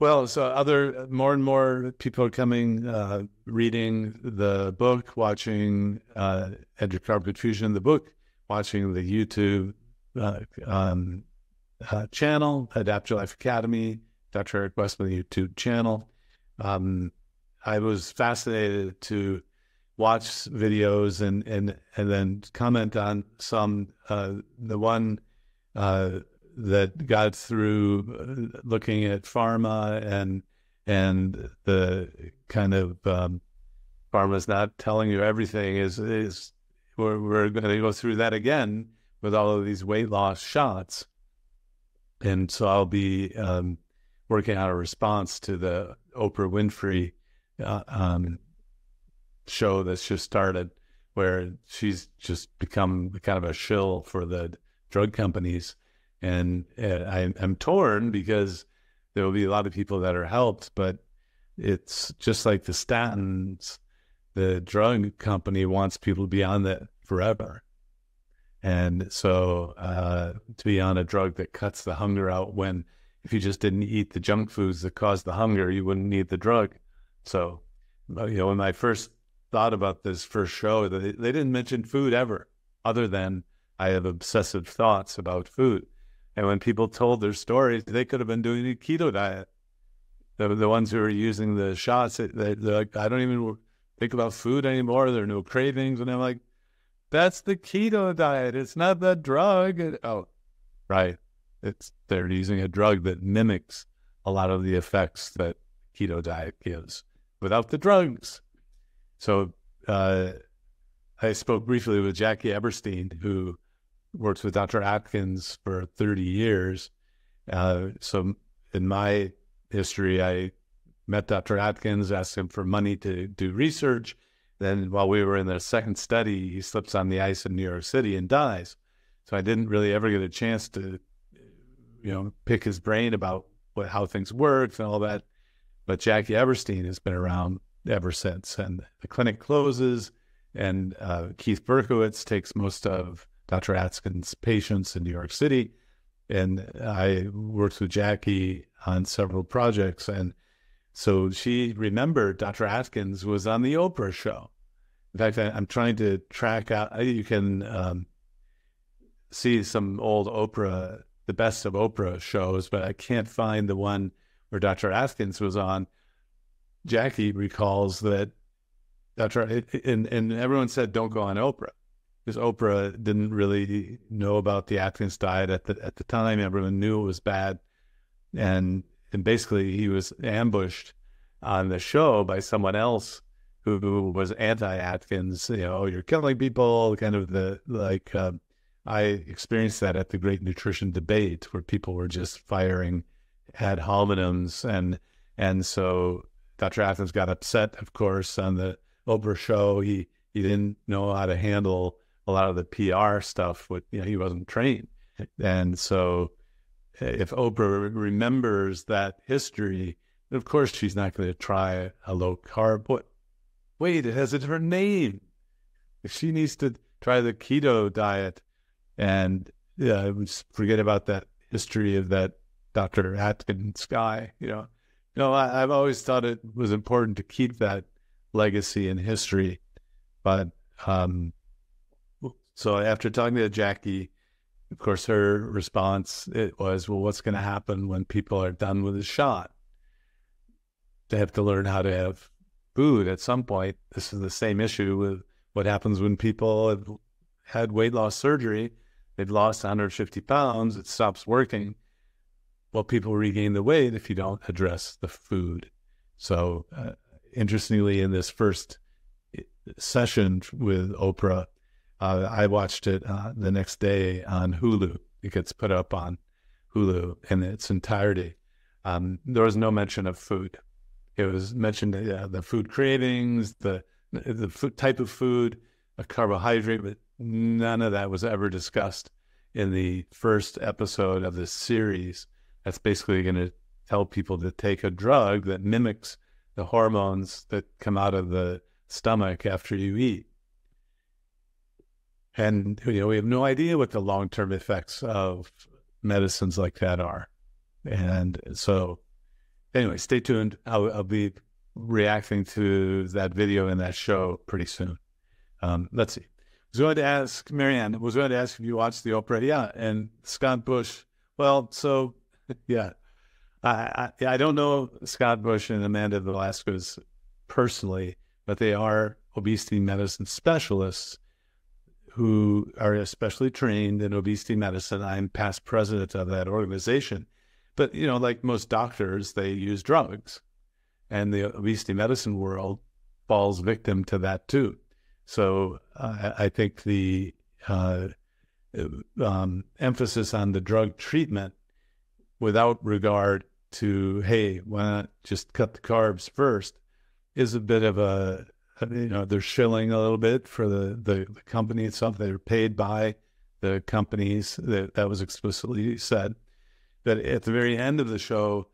Well, so more and more people are coming, reading the book, watching Endocarb Fusion, the book, watching the YouTube channel, Adapt Your Life Academy, Dr. Eric Westman YouTube channel. I was fascinated to watch videos and then comment on some. The one that got through looking at pharma and the kind of pharma's not telling you everything is we're going to go through that again with all of these weight loss shots. And so I'll be working on a response to the Oprah Winfrey show that's just started, where she's just become kind of a shill for the drug companies. And I'm torn because there will be a lot of people that are helped, but it's just like the statins. The drug company wants people to be on that forever. And so to be on a drug that cuts the hunger out, when if you just didn't eat the junk foods that cause the hunger, you wouldn't need the drug. So, when I first thought about this first show, they didn't mention food ever, other than I have obsessive thoughts about food. And when people told their stories, they could have been doing a keto diet. the ones who are using the shots, they're like, I don't even think about food anymore. There are no cravings. And I'm like, that's the keto diet. It's not the drug. Oh, right. They're using a drug that mimics a lot of the effects that keto diet gives without the drugs. So I spoke briefly with Jackie Eberstein, who works with Dr. Atkins for 30 years. So in my history, I met Dr. Atkins, asked him for money to do research. Then while we were in the second study, he slips on the ice in New York City and dies. So I didn't really ever get a chance to, pick his brain about how things work and all that. But Jackie Eberstein has been around ever since. And the clinic closes, and Keith Berkowitz takes most of Dr. Atkins' patients in New York City. And I worked with Jackie on several projects. And so she remembered Dr. Atkins was on the Oprah show. In fact, I'm trying to track out, you can see some old Oprah, the best of Oprah shows, but I can't find the one where Dr. Atkins was on. Jackie recalls that and everyone said, don't go on Oprah, because Oprah didn't really know about the Atkins diet at the time. Everyone knew it was bad. And basically he was ambushed on the show by someone else who was anti-Atkins, you're killing people, kind of I experienced that at the Great Nutrition Debate, where people were just firing ad hominems. And so Dr. Atkins got upset, of course, on the Oprah show. He didn't know how to handle a lot of the PR stuff. He wasn't trained. And so if Oprah remembers that history, of course, she's not going to try a low carb. Wait, it has a different name. If she needs to try the keto diet, and forget about that history of that Dr. Atkins guy, I've always thought it was important to keep that legacy and history. But so after talking to Jackie, of course, her response, it was, well, what's going to happen when people are done with the shot? They have to learn how to have food at some point. This is the same issue with what happens when people have had weight loss surgery. They've lost 150 pounds. It stops working. Well, people regain the weight if you don't address the food. So interestingly, in this first session with Oprah, I watched it the next day on Hulu. It gets put up on Hulu in its entirety. There was no mention of food. It was mentioned the food cravings, the food, type of food, a carbohydrate, but none of that was ever discussed in the first episode of this series. That's basically going to tell people to take a drug that mimics the hormones that come out of the stomach after you eat. And, we have no idea what the long-term effects of medicines like that are. And so anyway, stay tuned. I'll be reacting to that video in that show pretty soon. Let's see. I was going to ask, Marianne, if you watched the Oprah. Yeah. And Scott Bush. Well, so yeah, I don't know Scott Bush and Amanda Velasquez personally, but they are obesity medicine specialists who are especially trained in obesity medicine. I'm past president of that organization. But, like most doctors, they use drugs. And the obesity medicine world falls victim to that too. So I think the emphasis on the drug treatment without regard to, hey, why not just cut the carbs first, is a bit of they're shilling a little bit for the company itself. They're paid by the companies. That was explicitly said. But at the very end of the show,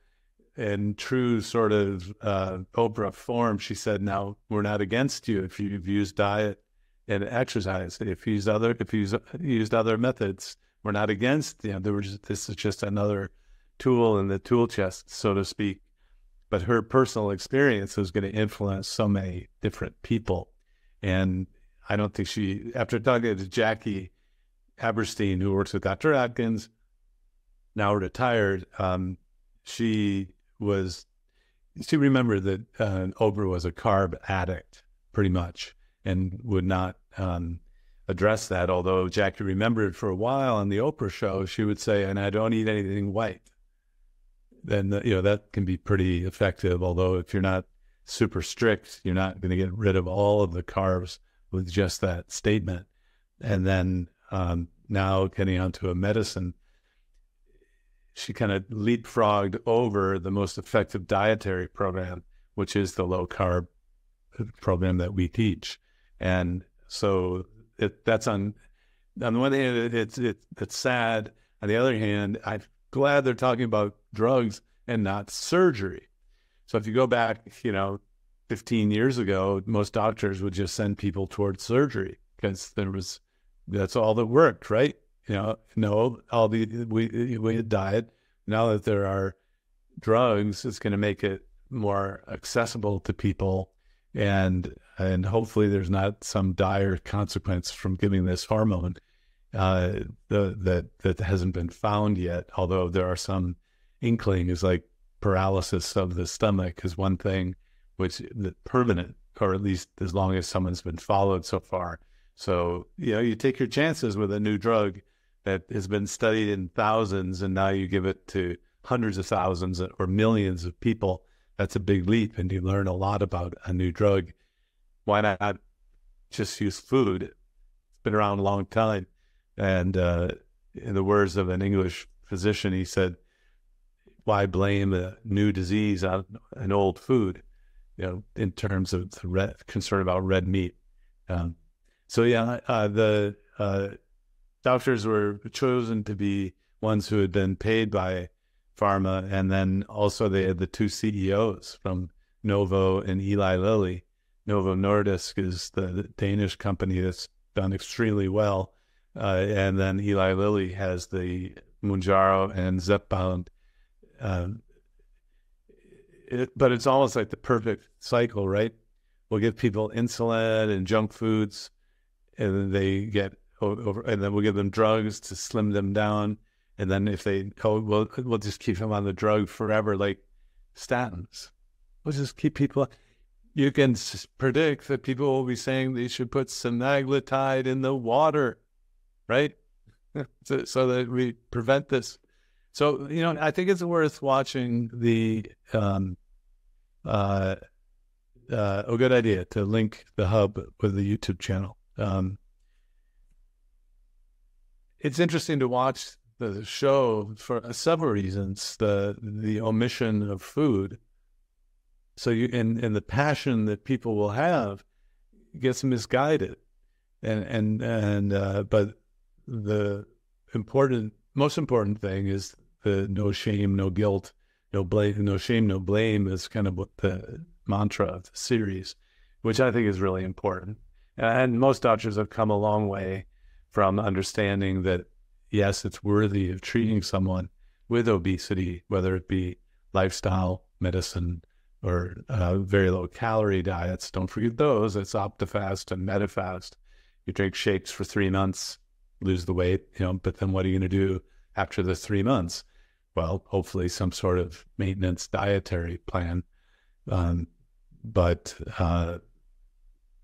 in true sort of Oprah form, she said, "Now we're not against you if you've used diet and exercise. If you used other methods, we're not against. This is just another tool in the tool chest, so to speak." But her personal experience is going to influence so many different people, and I don't think after talking to Jackie Eberstein, who works with Dr. Atkins, now retired, she was see, remember that Oprah was a carb addict, pretty much, and would not address that. Although Jackie remembered for a while on the Oprah show, she would say, "And I don't eat anything white." Then that can be pretty effective. Although if you're not super strict, you're not going to get rid of all of the carbs with just that statement. And then now getting onto a medicine, she kind of leapfrogged over the most effective dietary program, which is the low carb program that we teach. And so that's on the one hand, it's sad. On the other hand, I'm glad they're talking about drugs and not surgery. So if you go back, 15 years ago, most doctors would just send people towards surgery because that's all that worked, right? We had diet. Now that there are drugs, it's going to make it more accessible to people, and hopefully there's not some dire consequence from giving this hormone that hasn't been found yet. Although there are some inklings, like paralysis of the stomach is one thing, which is permanent, or at least as long as someone's been followed so far. So you take your chances with a new drug that has been studied in thousands, and now you give it to hundreds of thousands or millions of people. That's a big leap, and you learn a lot about a new drug. Why not just use food? It's been around a long time. And in the words of an English physician, he said, why blame a new disease on an old food, in terms of the concern about red meat. The doctors were chosen to be ones who had been paid by pharma, and then also they had the two CEOs from Novo and Eli Lilly. Novo Nordisk is the Danish company that's done extremely well, and then Eli Lilly has the Mounjaro and Zepbound. But it's almost like the perfect cycle, right? We'll give people insulin and junk foods, and then they get over, and then we'll give them drugs to slim them down. And then if we'll just keep them on the drug forever, like statins. We'll just keep people. You can predict that people will be saying they should put semaglutide in the water, right? so that we prevent this. So, I think it's worth watching a good idea to link the hub with the YouTube channel. It's interesting to watch the show for several reasons. The omission of food. So and the passion that people will have gets misguided, but the most important thing is the no shame, no guilt, no blame, no shame, no blame is kind of what the mantra of the series, which I think is really important. And most doctors have come a long way from understanding that, yes, it's worthy of treating someone with obesity, whether it be lifestyle medicine or very low calorie diets. Don't forget those. It's Optifast and Medifast. You drink shakes for 3 months, lose the weight, but then what are you going to do after the 3 months? Well, hopefully some sort of maintenance dietary plan. But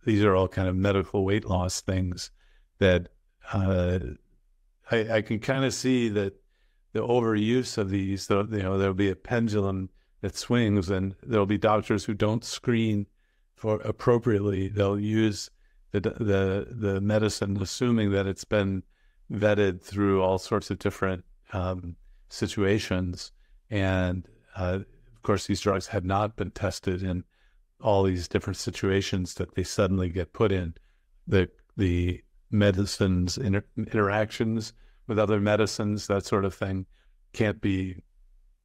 these are all kind of medical weight loss things that I can kind of see that the overuse of these, there'll be a pendulum that swings, and there'll be doctors who don't screen for appropriately. They'll use the medicine, assuming that it's been vetted through all sorts of different situations. And of course, these drugs had not been tested in all these different situations that they suddenly get put in. The medicines, interactions with other medicines, that sort of thing, can't be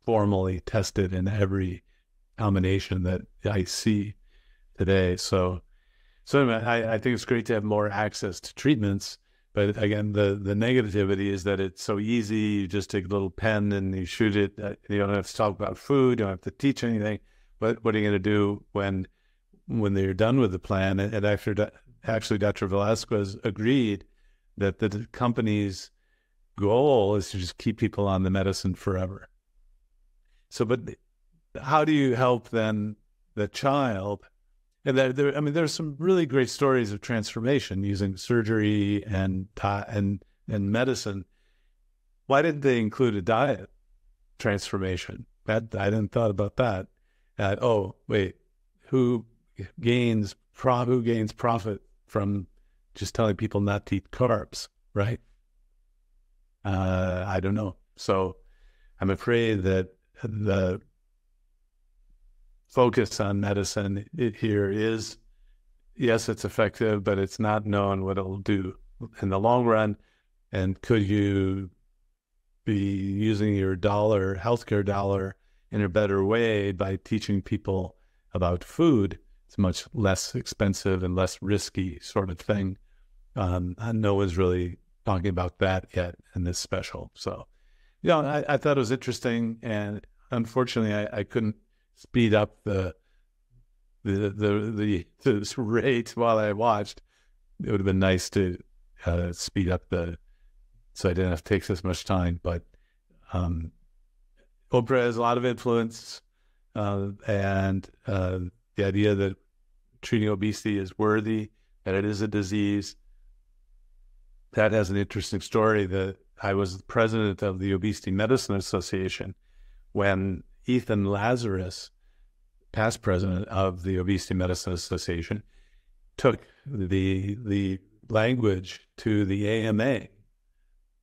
formally tested in every combination that I see today. So anyway, I think it's great to have more access to treatments. But again, the negativity is that it's so easy. You just take a little pen and you shoot it. You don't have to talk about food. You don't have to teach anything. But what are you going to do when they're done with the plan? And actually, Dr. Velasquez agreed that the company's goal is to just keep people on the medicine forever. So, but how do you help then the child? And I mean, there's some really great stories of transformation using surgery and medicine. Why didn't they include a diet transformation? I didn't thought about that. Oh, wait, who gains profit from just telling people not to eat carbs, right? I don't know. So I'm afraid that the focus on medicine here is, yes, it's effective, but it's not known what it'll do in the long run. And could you be using your healthcare dollar, in a better way by teaching people about food? It's much less expensive and less risky sort of thing. No one's really talking about that yet in this special. So, I thought it was interesting, and unfortunately, I couldn't speed up the rate while I watched. It would have been nice to speed up so I didn't have to take this much time. But Oprah has a lot of influence, and the idea that treating obesity is worthy, that it is a disease. That has an interesting story. That I was president of the Obesity Medicine Association when Ethan Lazarus, past president of the Obesity Medicine Association, took the language to the AMA,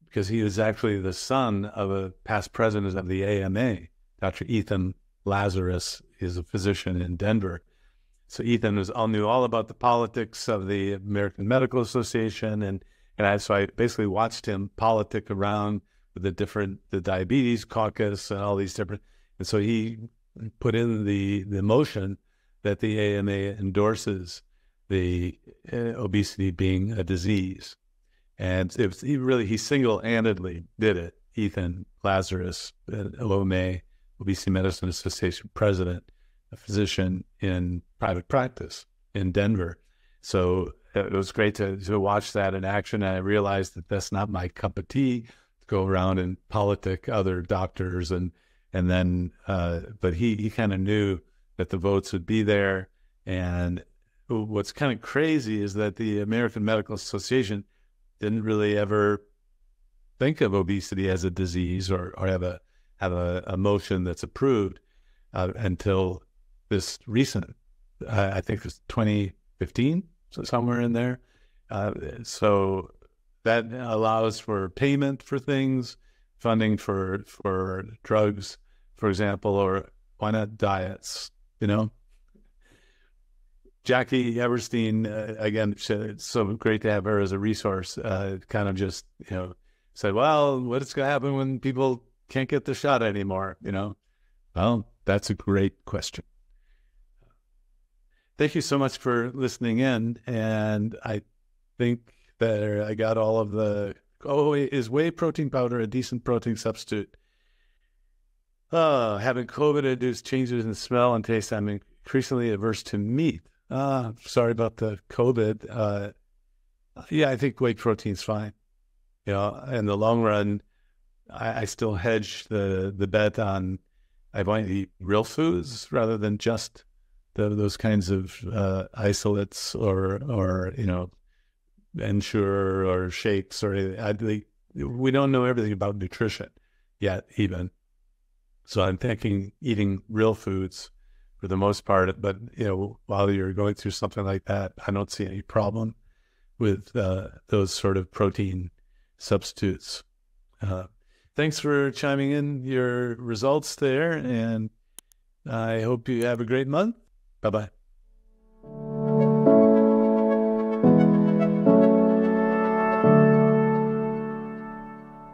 because he was actually the son of a past president of the AMA. Dr. Ethan Lazarus is a physician in Denver. So Ethan knew all about the politics of the American Medical Association, and so I basically watched him politic around with the diabetes caucus and all these different. And so he put in the motion that the AMA endorses the obesity being a disease. And he single-handedly did it. Ethan Lazarus, OMA, Obesity Medicine Association president, a physician in private practice in Denver. So it was great to watch that in action. And I realized that that's not my cup of tea, to go around and politic other doctors. But he kind of knew that the votes would be there. And what's kind of crazy is that the American Medical Association didn't really ever think of obesity as a disease or have a motion that's approved until this recent, I think it was 2015, so somewhere in there. So that allows for payment for things, funding for drugs, for example, or why not diets, Jackie Everstein, again, it's so great to have her as a resource, kind of just, said, well, what's going to happen when people can't get the shot anymore, Well, that's a great question. Thank you so much for listening in. And I think that I got all of is whey protein powder a decent protein substitute? Having COVID-induced changes in smell and taste, I'm increasingly averse to meat. Sorry about the COVID. Yeah, I think whey protein's fine. In the long run, I still hedge the bet on I want to eat real foods rather than just those kinds of isolates or Ensure or shakes or we don't know everything about nutrition yet even. So I'm thinking eating real foods for the most part, but while you're going through something like that, I don't see any problem with those sort of protein substitutes. Thanks for chiming in your results there, and I hope you have a great month. Bye-bye.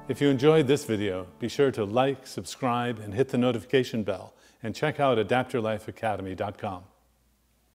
If you enjoyed this video, be sure to like, subscribe, and hit the notification bell, and check out adaptyourlifeacademy.com.